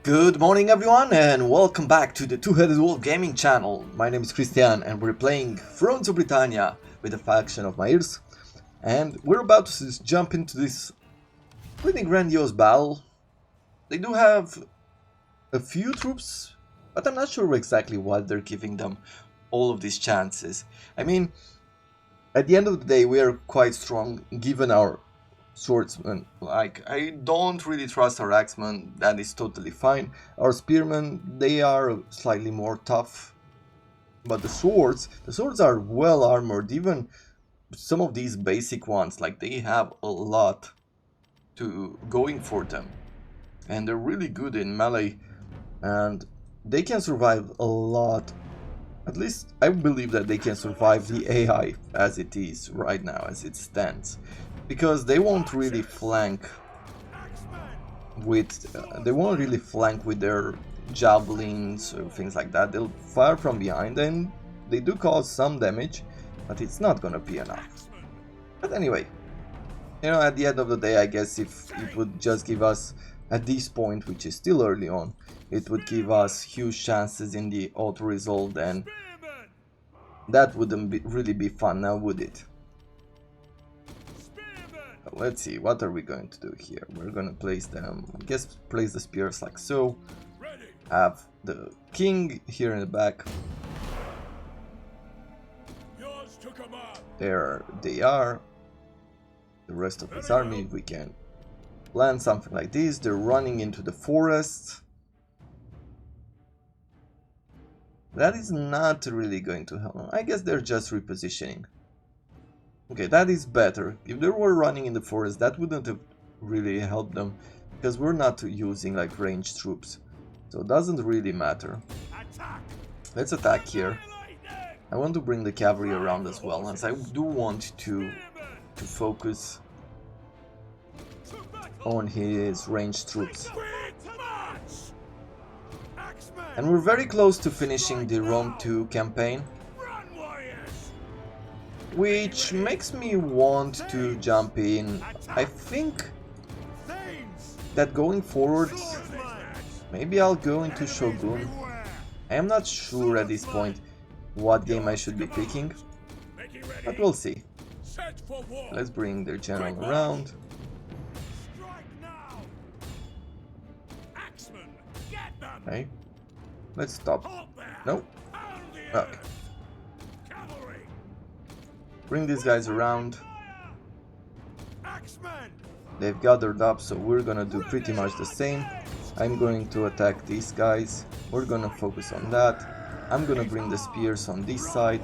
Good morning everyone and welcome back to the Two-Headed Wolf Gaming channel. My name is Christian and we're playing Thrones of Britannia with the faction of Mierce. And we're about to jump into this pretty grandiose battle. They do have a few troops, but I'm not sure exactly why they're giving them all of these chances. I mean, at the end of the day we are quite strong given our swordsman. Like, I don't really trust our axemen, that is totally fine. Our spearmen, they are slightly more tough. But the swords are well armored. Even some of these basic ones, like, they have a lot to going for them. And they're really good in melee. And they can survive a lot. At least I believe that they can survive the AI as it is right now, as it stands. Because they won't really flank with their javelins or things like that. They'll fire from behind and they do cause some damage, but it's not gonna be enough. But anyway, you know, at the end of the day, I guess if it would just give us, at this point, which is still early on, it would give us huge chances in the auto resolve, and that wouldn't really be fun now, would it? Let's see, what are we going to do here? We're gonna place them, I guess place the spears like so. Have the king here in the back. There they are. The rest of his army, we can plan something like this. They're running into the forest. That is not really going to help them. I guess they're just repositioning. Okay, that is better. If they were running in the forest, that wouldn't have really helped them, because we're not using like ranged troops, so it doesn't really matter. Let's attack here. I want to bring the cavalry around as well, as I do want to focus on his ranged troops. And we're very close to finishing the Rome 2 campaign, which makes me want to jump in. I think that going forward, maybe I'll go into Shogun. I am not sure at this point what game I should be picking, but we'll see. Let's bring their general around. Okay, let's stop. No? Okay. Bring these guys around. They've gathered up, so we're gonna do pretty much the same. I'm going to attack these guys. We're gonna focus on that. I'm gonna bring the spears on this side.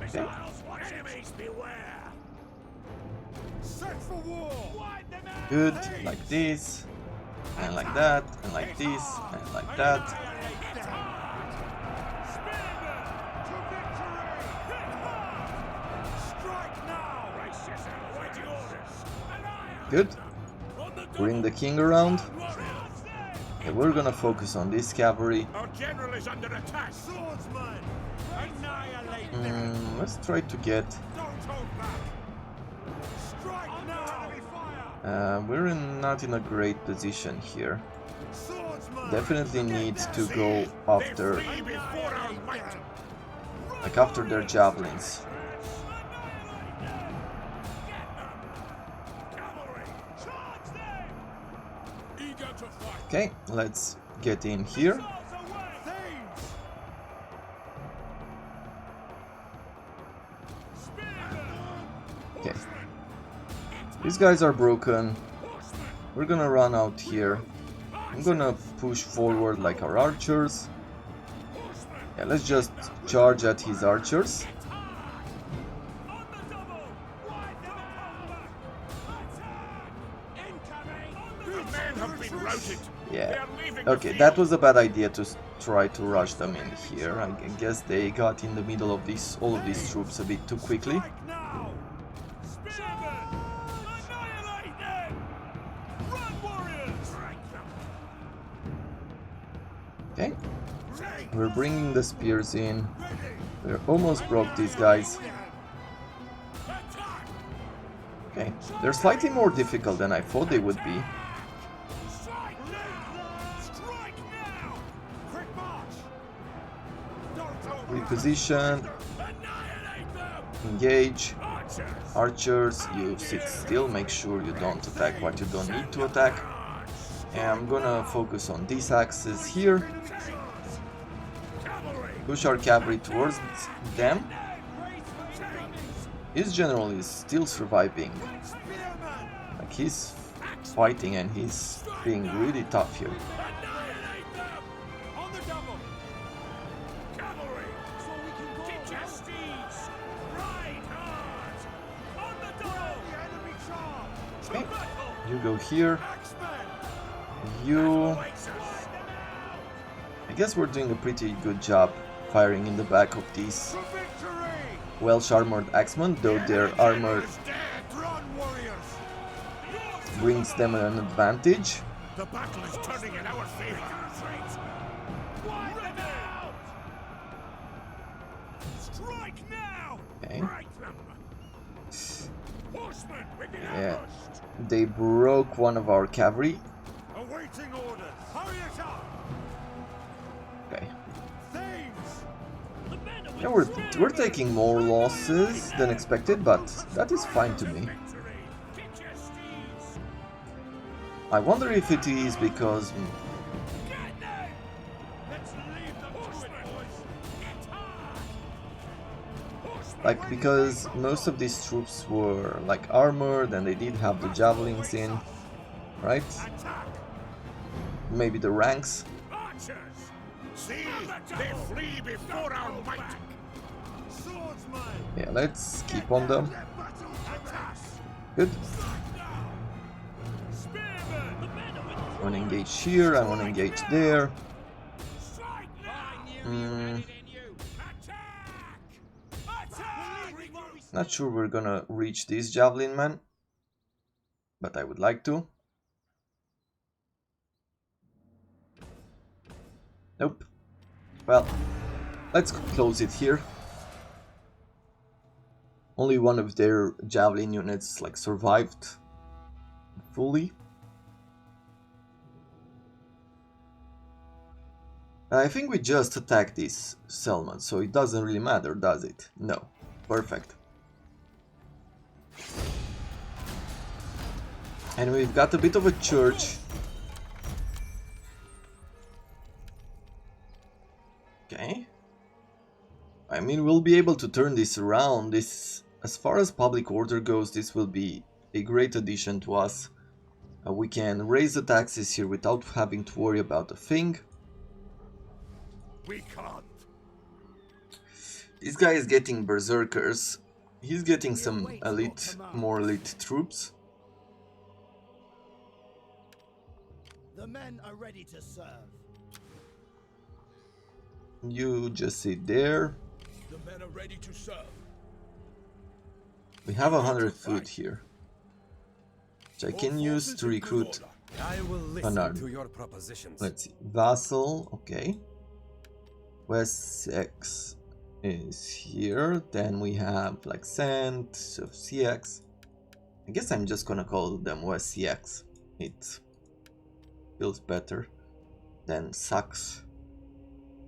Okay. Good, like this. And like that, and like this, and like that. Good. Bring the king around. Okay, we're gonna focus on this cavalry. Let's try to get... we're not in a great position here. Definitely need to go after, like, after their javelins. Okay, let's get in here. Okay. These guys are broken. We're gonna run out here. I'm gonna push forward like our archers. Yeah, let's just charge at his archers. Yeah. Okay, that was a bad idea to try to rush them in here. I guess they got in the middle of all of these troops a bit too quickly. Okay, we're bringing the spears in. We almost broke these guys. Okay, they're slightly more difficult than I thought they would be. Reposition. Engage. Archers, you sit still, make sure you don't attack what you don't need to attack. And I'm gonna focus on these axes here. Push our cavalry towards them. His general is still surviving. Like, he's fighting and he's being really tough here. Okay, you go here. You... I guess we're doing a pretty good job firing in the back of these Welsh armored axemen, though their armor brings them an advantage. The battle is turning in our favor. Strike now! Okay. Yeah, they broke one of our cavalry. Awaiting orders. Hurry it up. Okay. Yeah, we're taking more losses than expected, but that is fine to me. I wonder if it is because... Like, because most of these troops were like armored and they did have the javelins in, right? Maybe the ranks. See, they flee before our might. Yeah, let's keep on them. Good. I want to engage here, I want to engage there. Not sure we're gonna reach this javelin man, but I would like to. Nope. Well, let's close it here. Only one of their javelin units like survived fully. I think we just attacked this settlement, so it doesn't really matter, does it? No. Perfect. And we've got a bit of a church. Okay. I mean, we'll be able to turn this around. This, as far as public order goes, this will be a great addition to us. We can raise the taxes here without having to worry about a thing. We can't. This guy is getting berserkers. He's getting some elite, more elite troops. The men are ready to serve. You just sit there. The men are ready to serve. We have 100 food here, which I can use to recruit I will an listen army. to your propositions. Let's see. Vassal, okay. Wessex is here. Then we have like Saint of CX. I guess I'm just gonna call them West CX. It feels better than sucks.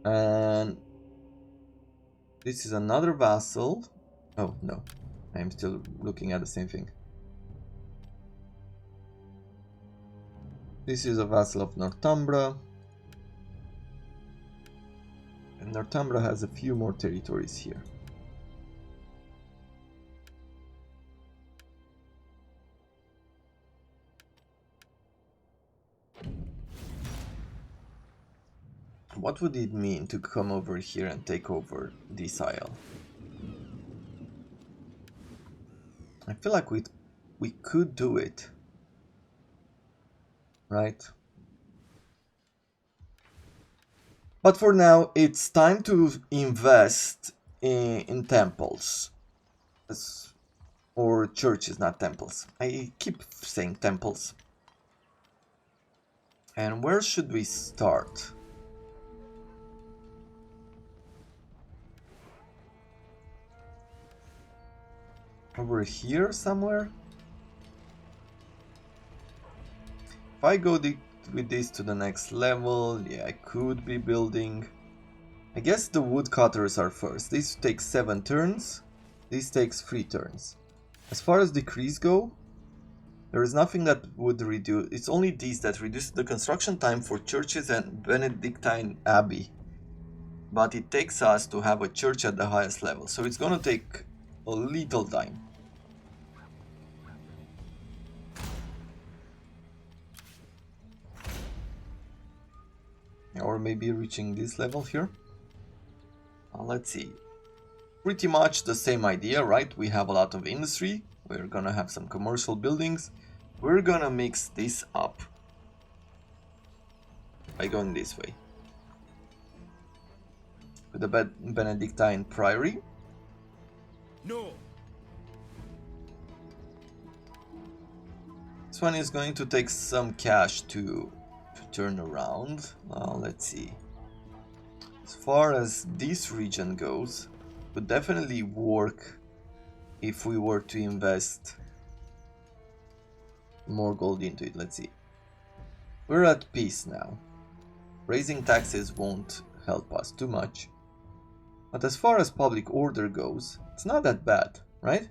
And this is another vassal. Oh no, I'm still looking at the same thing. This is a vassal of Northumbria. And Northumbria has a few more territories here. What would it mean to come over here and take over this isle? I feel like we could do it. Right? But for now, it's time to invest in temples. Or churches, not temples. I keep saying temples. And where should we start? Over here somewhere? If I go with this to the next level, yeah, I could be building. I guess the woodcutters are first. This takes 7 turns. This takes 3 turns. As far as decrease go, there is nothing that would reduce. It's only these that reduce the construction time for churches and Benedictine Abbey. But it takes us to have a church at the highest level, so it's gonna take a little time. Or maybe reaching this level here. Let's see. Pretty much the same idea, right? We have a lot of industry. We're gonna have some commercial buildings. We're gonna mix this up by going this way. With the Benedictine Priory. No. This one is going to take some cash to turn around. Let's see. As far as this region goes, would definitely work if we were to invest more gold into it. Let's see. We're at peace now. Raising taxes won't help us too much. But as far as public order goes, it's not that bad, right?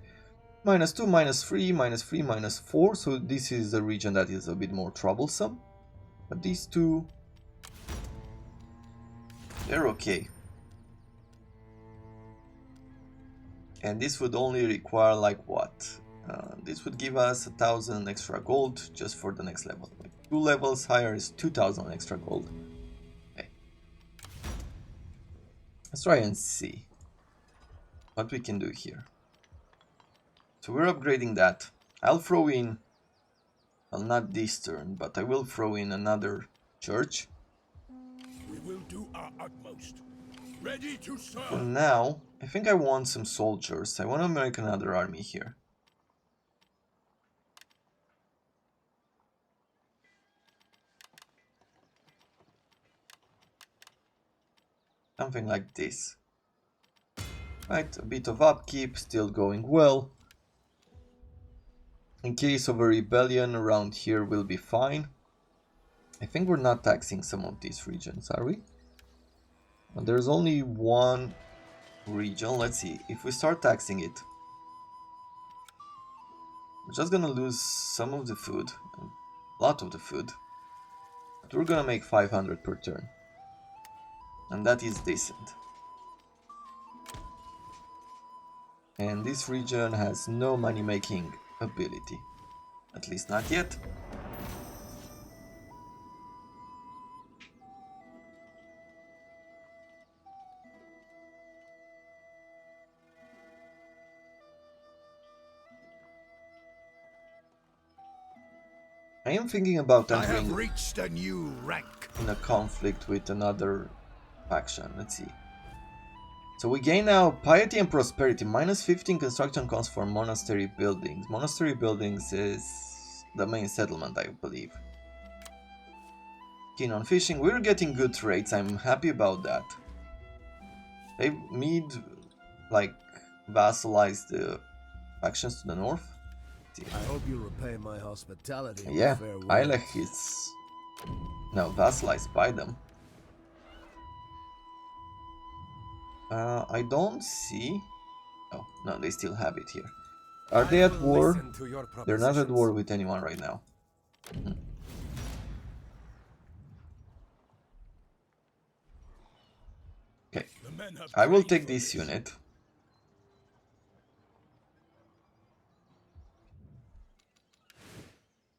-2, -3, -3, -4, so this is a region that is a bit more troublesome. But these two, they're okay. And this would only require like what? This would give us 1,000 extra gold just for the next level. Like 2 levels higher is 2,000 extra gold. Okay. Let's try and see what we can do here. So we're upgrading that. I'll throw in, well, not this turn, but I will throw in another church. We will do our utmost. Ready to serve. For now, I think I want some soldiers. I want to make another army here. Something like this. Right, a bit of upkeep, still going well. In case of a rebellion around here, we'll be fine. I think we're not taxing some of these regions, are we? And there's only one region. Let's see, if we start taxing it, we're just gonna lose some of the food, a lot of the food, but we're gonna make 500 per turn, and that is decent. And this region has no money making ability, at least not yet. I am thinking about I have entering reached a new rank. in a conflict with another faction. Let's see. So we gain now Piety and Prosperity, -15 construction cost for monastery buildings. Monastery buildings is the main settlement, I believe. Keen on fishing. We're getting good rates. I'm happy about that. They need, like, vassalize the factions to the north. I hope you repay my hospitality. with Yeah, fair words. Eilech is now vassalized by them. I don't see... Oh, no, they still have it here. Are they at war? They're not at war with anyone right now. Okay, I will take this unit.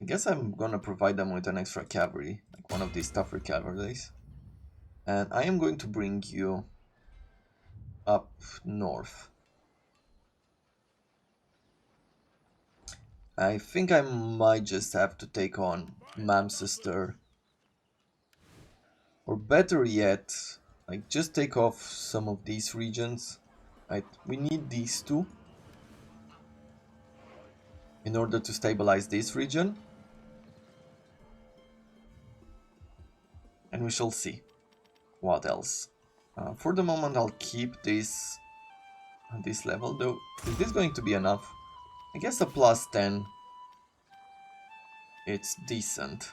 I guess I'm gonna provide them with an extra cavalry, like one of these tougher cavalries. And I am going to bring you up north. I think I might just have to take on Manchester. Or better yet, like just take off some of these regions. We need these two in order to stabilize this region. And we shall see what else. For the moment I'll keep this on this level, though. Is this going to be enough? I guess a +10. It's decent.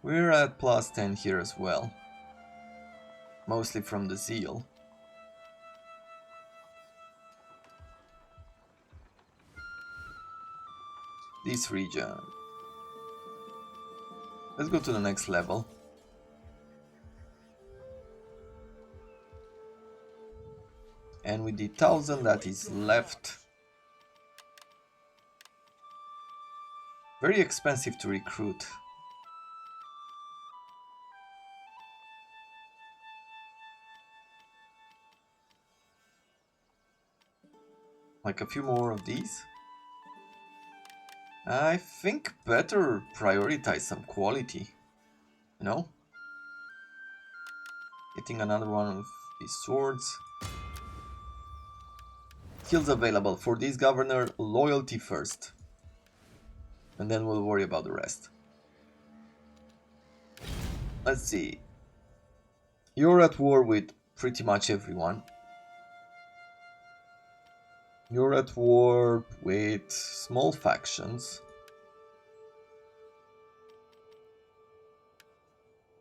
We're at plus 10 here as well. Mostly from the zeal. This region. Let's go to the next level. And with the 1000 that is left, very expensive to recruit. Like a few more of these. I think better prioritize some quality, you know? Getting another one of these swords. Skills available for this governor, loyalty first. And then we'll worry about the rest. Let's see. You're at war with pretty much everyone. You're at war with small factions.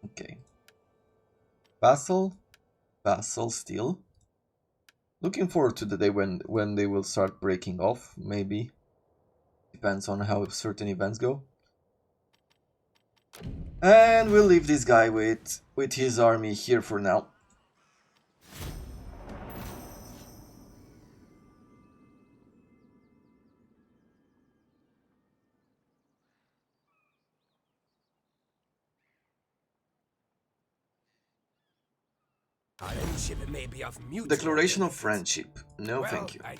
Okay. Vassal still. Looking forward to the day when they will start breaking off, maybe. Depends on how certain events go. And we'll leave this guy with his army here for now. Friendship may be of mutual Declaration of benefit. friendship. No, Well, thank you. I-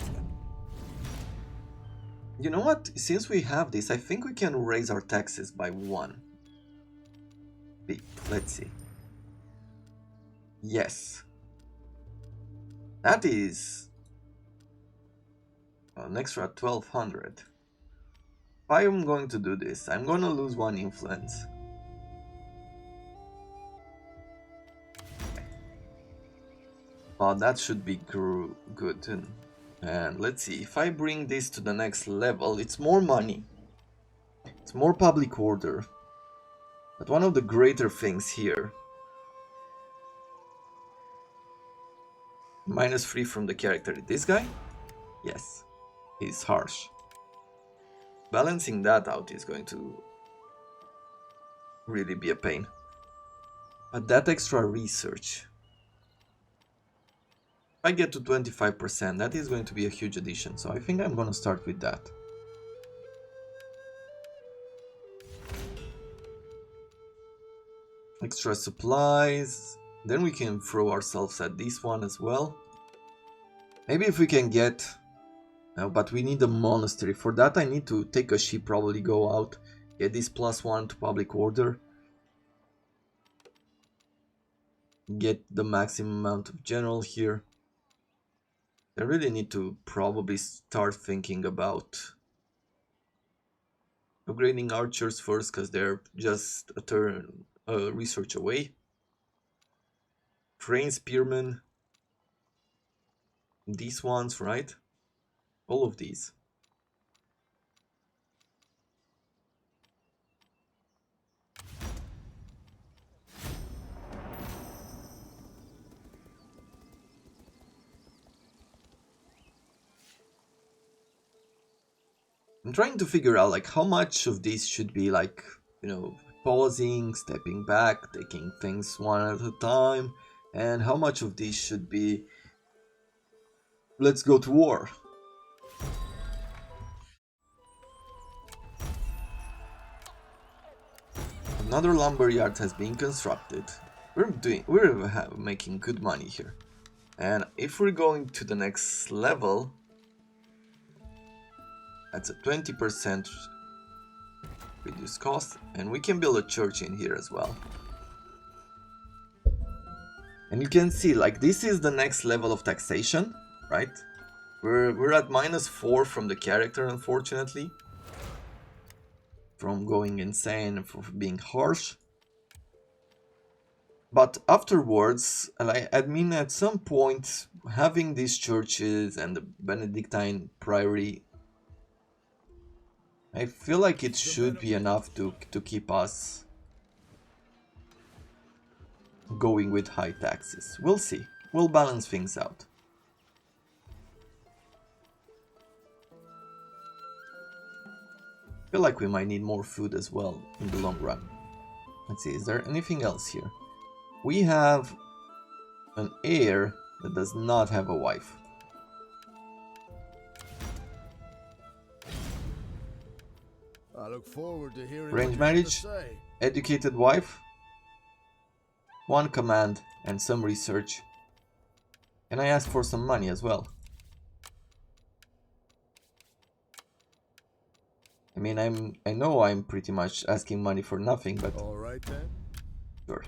You know what? Since we have this, I think we can raise our taxes by 1. Let's see. Yes. That is an extra 1200. If I am going to do this, I'm going to lose 1 influence. That should be good. And let's see, if I bring this to the next level, it's more money. It's more public order. But one of the greater things here, -3 from the character. This guy? Yes, he's harsh. Balancing that out is going to really be a pain. But that extra research, if I get to 25%, that is going to be a huge addition. So I think I'm going to start with that. Extra supplies. Then we can throw ourselves at this one as well. Maybe if we can get... but we need a monastery. For that I need to take a ship, probably go out. Get this +1 to public order. Get the maximum amount of general here. I really need to probably start thinking about upgrading archers first, because they're just a turn research away. Train spearmen. These ones, right? All of these. I'm trying to figure out like how much of this should be like, you know, pausing, stepping back, taking things one at a time, and how much of this should be let's go to war. Another lumberyard has been constructed. We're making good money here. And if we're going to the next level, that's a 20% reduced cost, and we can build a church in here as well. And you can see, like, this is the next level of taxation, right? We're at -4 from the character, unfortunately, from going insane, for being harsh. But afterwards, I mean, at some point, having these churches and the Benedictine priory, I feel like it should be enough to keep us going with high taxes. We'll see. We'll balance things out. I feel like we might need more food as well in the long run. Let's see, is there anything else here? We have an heir that does not have a wife. I look forward to hearing Arranged marriage, educated wife, one command and some research. And I ask for some money as well. I mean, I know I'm pretty much asking money for nothing, but all right then. sure.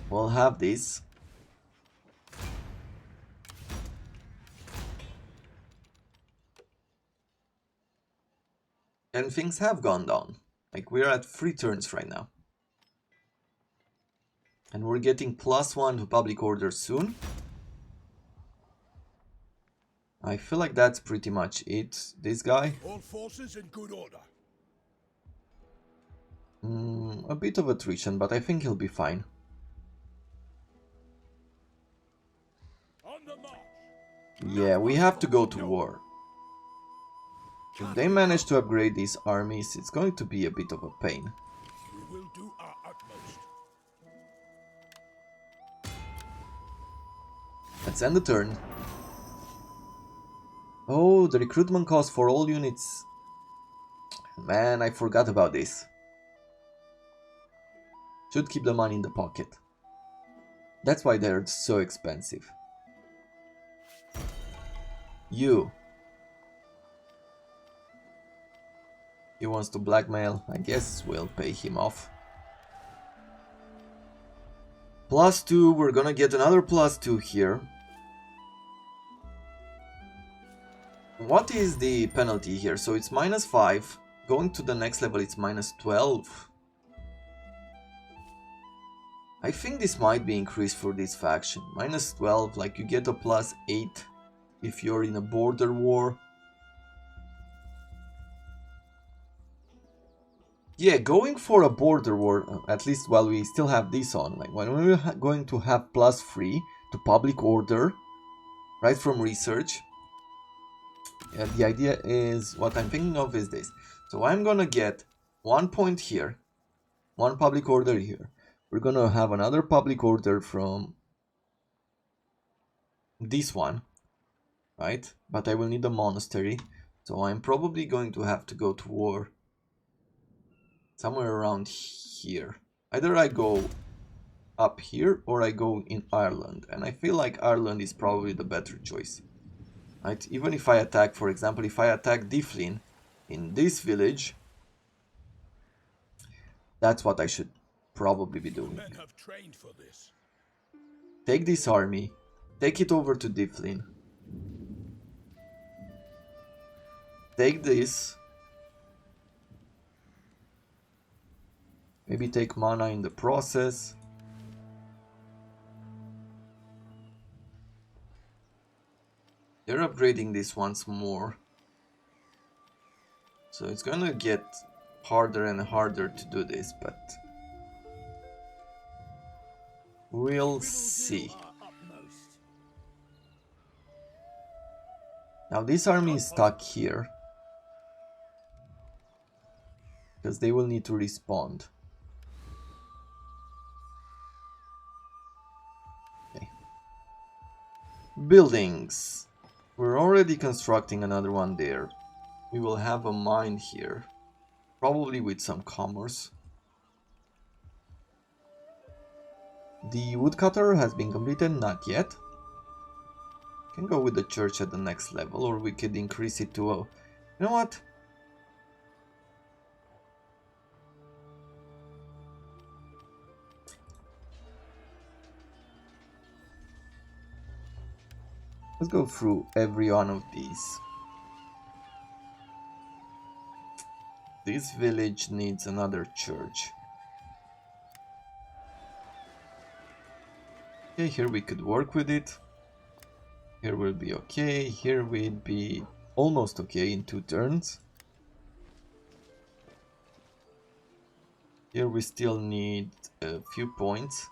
We'll have this. And things have gone down. Like, we're at 3 turns right now. And we're getting +1 to public order soon. I feel like that's pretty much it. This guy. All forces in good order. A bit of attrition, but I think he'll be fine. On the march. Yeah, we have to go to war. If they manage to upgrade these armies, it's going to be a bit of a pain. We will do our utmost. Let's end the turn. Oh, the recruitment cost for all units. Man, I forgot about this. Should keep the money in the pocket. That's why they're so expensive. You. He wants to blackmail. I guess we'll pay him off. +2, we're gonna get another +2 here. What is the penalty here? So it's -5. Going to the next level it's -12. I think this might be increased for this faction. -12, like you get a +8 if you're in a border war. Yeah, going for a border war, at least while we still have this on, like when we're going to have +3 to public order, right from research. Yeah, the idea is, what I'm thinking of is this. So I'm gonna get 1 point here, 1 public order here. We're gonna have another public order from this one, right? But I will need a monastery, so I'm probably going to have to go to war somewhere around here. Either I go up here or I go in Ireland, and I feel like Ireland is probably the better choice. Right? Even if I attack, for example, if I attack Difflin in this village, that's what I should probably be doing. Men have trained for this. Take this army, take it over to Difflin. Take this. Maybe take mana in the process. They're upgrading this once more. So it's gonna get harder and harder to do this, but we'll see. Now this army is stuck here because they will need to respond. Okay. Buildings. We're already constructing another one there. We will have a mine here, probably with some commerce. The woodcutter has been completed, not yet. Can go with the church at the next level, or we could increase it to a... You know what? Let's go through every one of these. This village needs another church. Okay, here we could work with it. Here will be okay. Here we'd be almost okay in 2 turns. Here we still need a few points.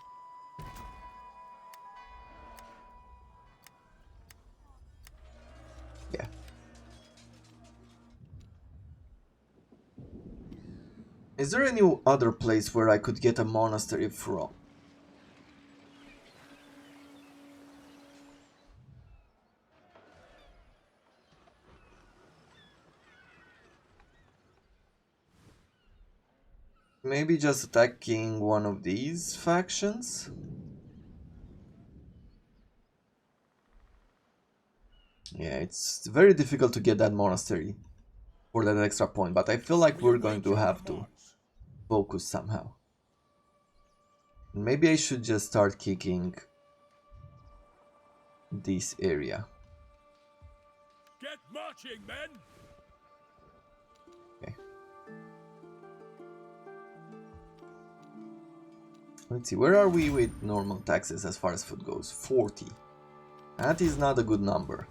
Is there any other place where I could get a monastery from? Maybe just attacking one of these factions? Yeah, it's very difficult to get that monastery for that extra point, but I feel like we're going to have to focus somehow. Maybe I should just start kicking this area. Get marching, men! Okay. Let's see, where are we with normal taxes as far as food goes? 40. That is not a good number.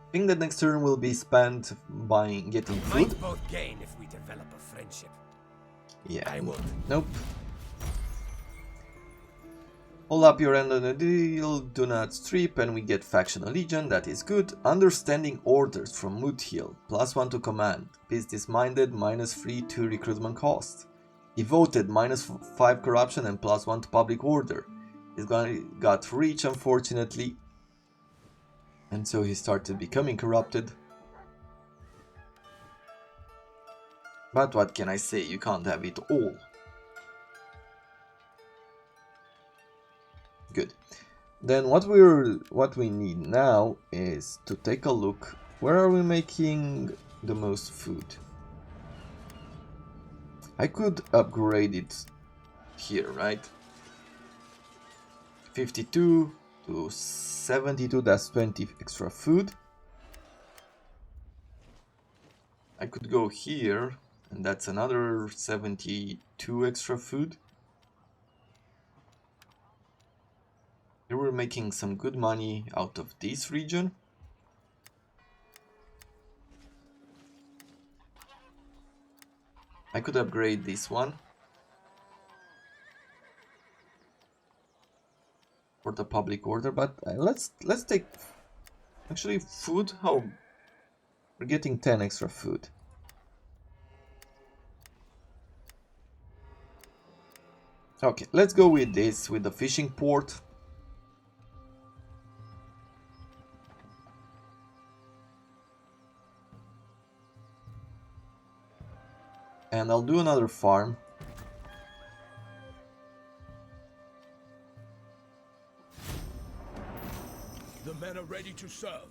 I think the next turn will be spent buying, getting food. Might both gain if we develop a friendship. Yeah. I won't. Nope. Hold up your end of the deal, do not strip, and we get Faction Allegiance, that is good. Understanding Orders from Moothill, +1 to command. Business-minded, -3 to recruitment cost. Devoted, -5 corruption and +1 to public order. He's got reach, unfortunately. And so he started becoming corrupted. But what can I say, you can't have it all. Good. Then what we need now is to take a look. Where are we making the most food? I could upgrade it here, right? 52 to 72, that's 20 extra food. I could go here, and that's another 72 extra food. Here we're making some good money out of this region. I could upgrade this one for the public order, but let's take actually food. Oh, we're getting 10 extra food. Okay, let's go with this, with the fishing port. And I'll do another farm. The men are ready to serve.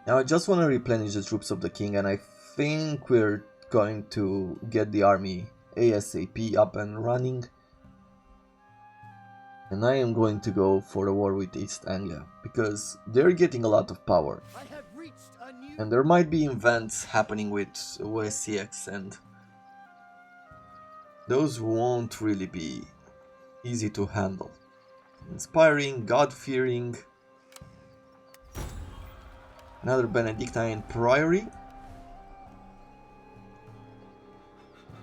Now I just want to replenish the troops of the king, and I think we're going to get the army ASAP up and running. And I am going to go for a war with East Anglia, because they're getting a lot of power. I have reached a new... And there might be events happening with OSCX, and those won't really be easy to handle. Inspiring, God-fearing. Another Benedictine priory.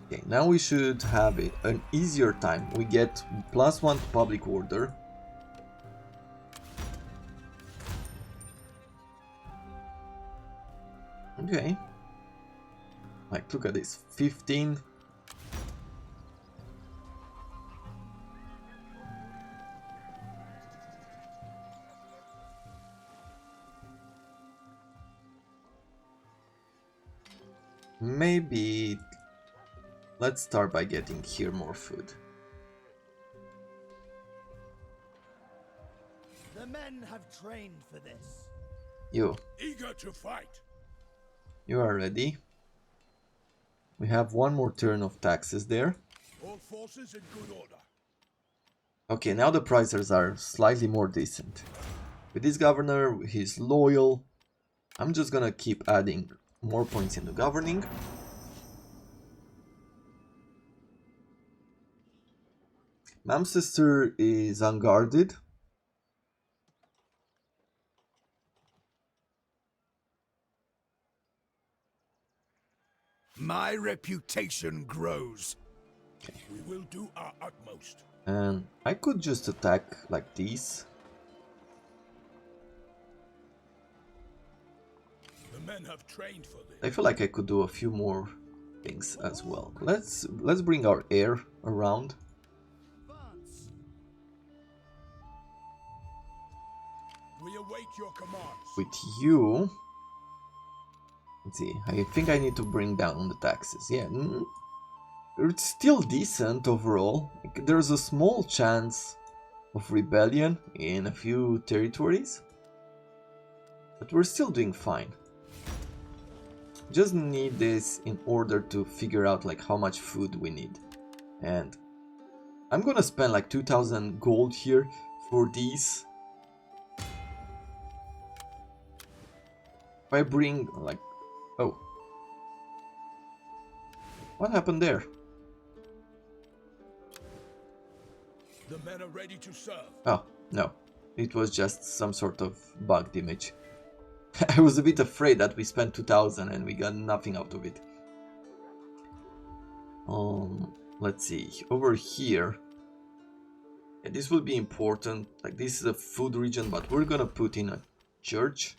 Okay, now we should have an easier time. We get +1 to public order. Okay. Like, look at this. 15. Maybe let's start by getting here more food. The men have trained for this. You Eager to fight. are ready. We have one more turn of taxes there. All forces in good order. Okay, now the prices are slightly more decent. With this governor, he's loyal. I'm just gonna keep adding more points into governing. Manchester is unguarded. my reputation grows. We will do our utmost. And I could just attack like this. The men have trained for this. I feel like I could do a few more things as well. Let's bring our heir around. We await your commands. With you, let's see, I think I need to bring down the taxes. Yeah, it's still decent overall. There's a small chance of rebellion in a few territories, but we're still doing fine. Just need this in order to figure out like how much food we need. And I'm gonna spend like 2000 gold here for these. If I bring like, oh, what happened there? The men are ready to serve. Oh, no, it was just some sort of bugged image. I was a bit afraid that we spent 2000 and we got nothing out of it. Let's see, over here. Yeah, this will be important. Like, this is a food region, but we're gonna put in a church.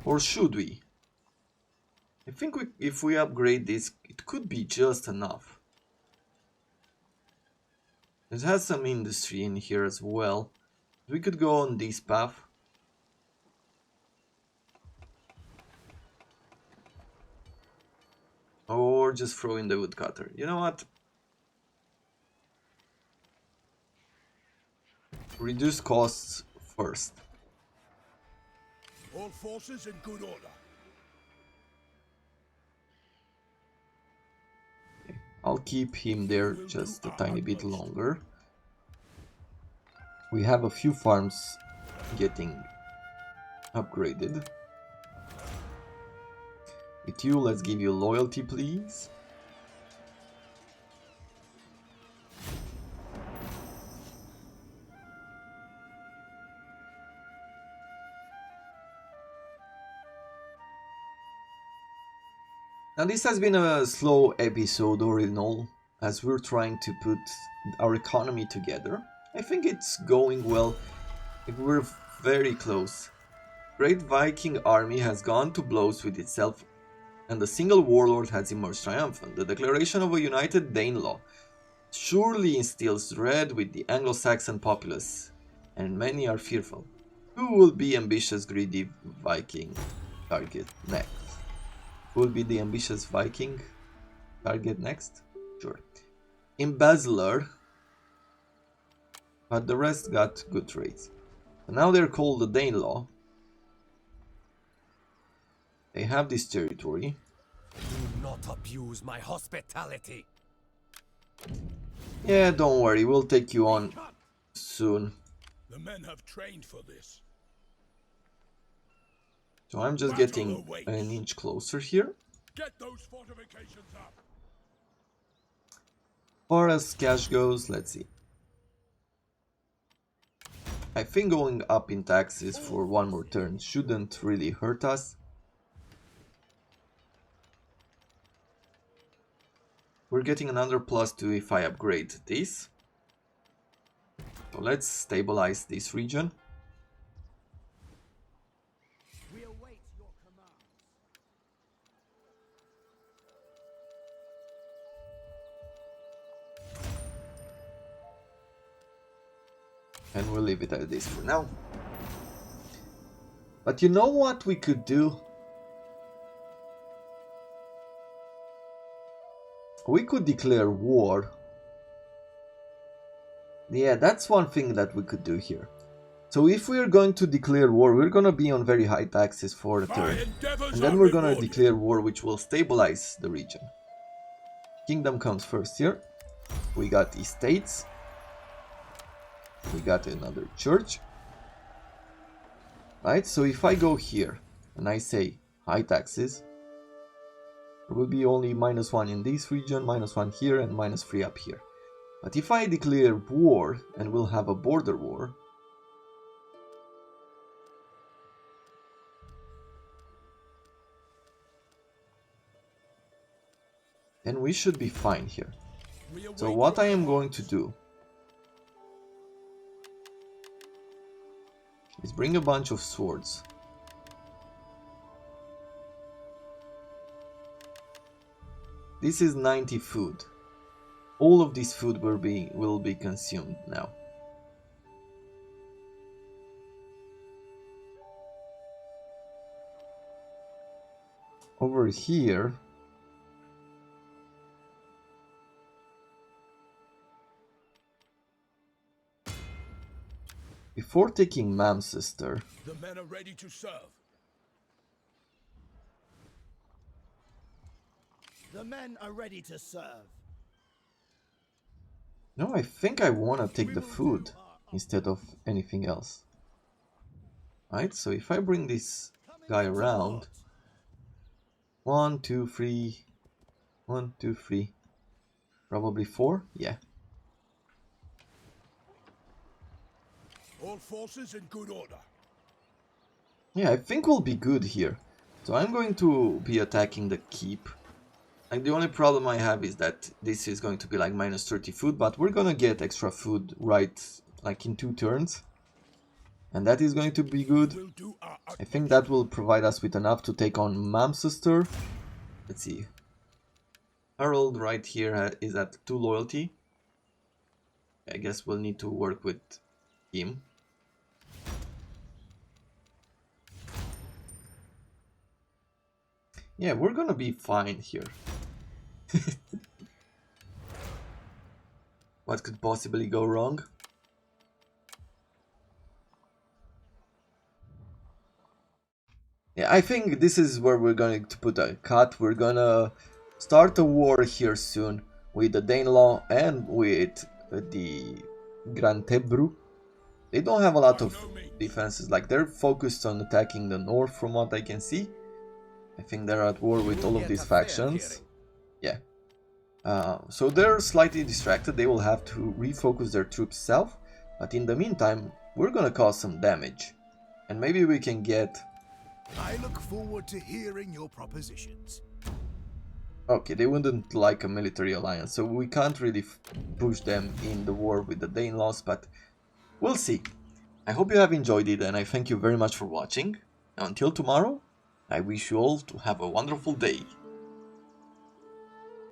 Or should we? I think if we upgrade this, it could be just enough. It has some industry in here as well. We could go on this path. Or just throw in the woodcutter. You know what? Reduce costs first. All forces in good order. I'll keep him there just a tiny bit longer. We have a few farms getting upgraded. With you, let's give you loyalty, please. Now this has been a slow episode all in all, as we're trying to put our economy together. I think it's going well. We're very close. Great Viking army has gone to blows with itself, and a single warlord has emerged triumphant. The declaration of a united Danelaw surely instills dread with the Anglo-Saxon populace, and many are fearful. Who will be ambitious, greedy Viking target next? Who will be the ambitious Viking target next? Sure. Embezzler, but the rest got good trades. So now they're called the Danelaw. They have this territory. Do not abuse my hospitality. Yeah, don't worry, we'll take you on soon. The men have trained for this. So I'm just getting an inch closer here. Get those fortifications up. As far as cash goes, let's see. I think going up in taxes for one more turn shouldn't really hurt us. We're getting another +2 if I upgrade this. So let's stabilize this region. We await your commands. And we'll leave it at this for now. But you know what we could do? We could declare war. Yeah, that's one thing that we could do here. So if we're going to declare war, we're gonna be on very high taxes for the turn. And then we're gonna declare war, which will stabilize the region. Kingdom comes first here. We got estates. We got another church. Right, so if I go here and I say high taxes, there will be only -1 in this region, -1 here, and -3 up here. But if I declare war, and we'll have a border war, then we should be fine here. So what I am going to do is bring a bunch of swords. This is 90 food. All of this food will be consumed now. Over here, before taking Mamsister, The men are ready to serve. The men are ready to serve. no, I think I want to take the food instead of anything else. Right, so if I bring this guy around, 1, 2, 3, 1, 2, 3, probably 4, yeah. All forces in good order. Yeah, I think we'll be good here. So I'm going to be attacking the keep. Like, the only problem I have is that this is going to be like minus 30 food, but we're gonna get extra food right like in 2 turns. And that is going to be good. We'll do our I think that will provide us with enough to take on Mamsister. Let's see. Harold right here is at 2 loyalty. I guess we'll need to work with him. Yeah, we're gonna be fine here. What could possibly go wrong? Yeah, I think this is where we're going to put a cut. We're gonna start a war here soon with the Danelaw and with the Grand Tebru. They don't have a lot of defenses, like they're focused on attacking the north from what I can see. I think they're at war with all of these factions. Yeah. So they're slightly distracted, they will have to refocus their troops south, but in the meantime, we're gonna cause some damage. And maybe we can get... I look forward to hearing your propositions. Okay, they wouldn't like a military alliance, so we can't really push them in the war with the Danelaws, but we'll see. I hope you have enjoyed it, and I thank you very much for watching. Until tomorrow, I wish you all to have a wonderful day.